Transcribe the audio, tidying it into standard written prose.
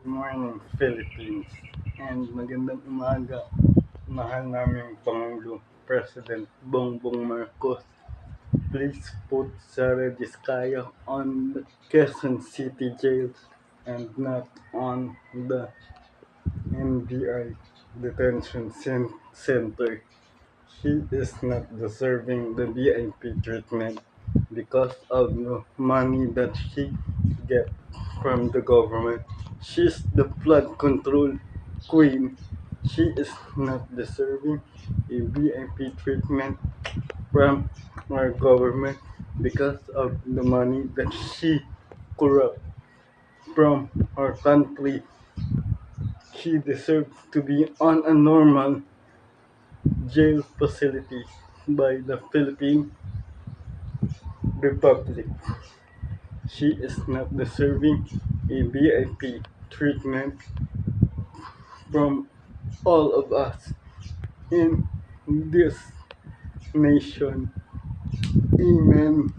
Morning, Philippines. And magandang umaga, mahal naming Pangulo, President Bongbong Marcos. Please put Sara Diskaya on the Quezon City Jail and not on the NBI Detention Center. She is not deserving the VIP treatment because of the money that she get from the government. She's the flood control queen. She is not deserving a VIP treatment from our government because of the money that she corrupt from our country. She deserves to be on a normal jail facility by the Philippine Republic. She is not deserving a VIP treatment from all of us in this nation. Amen.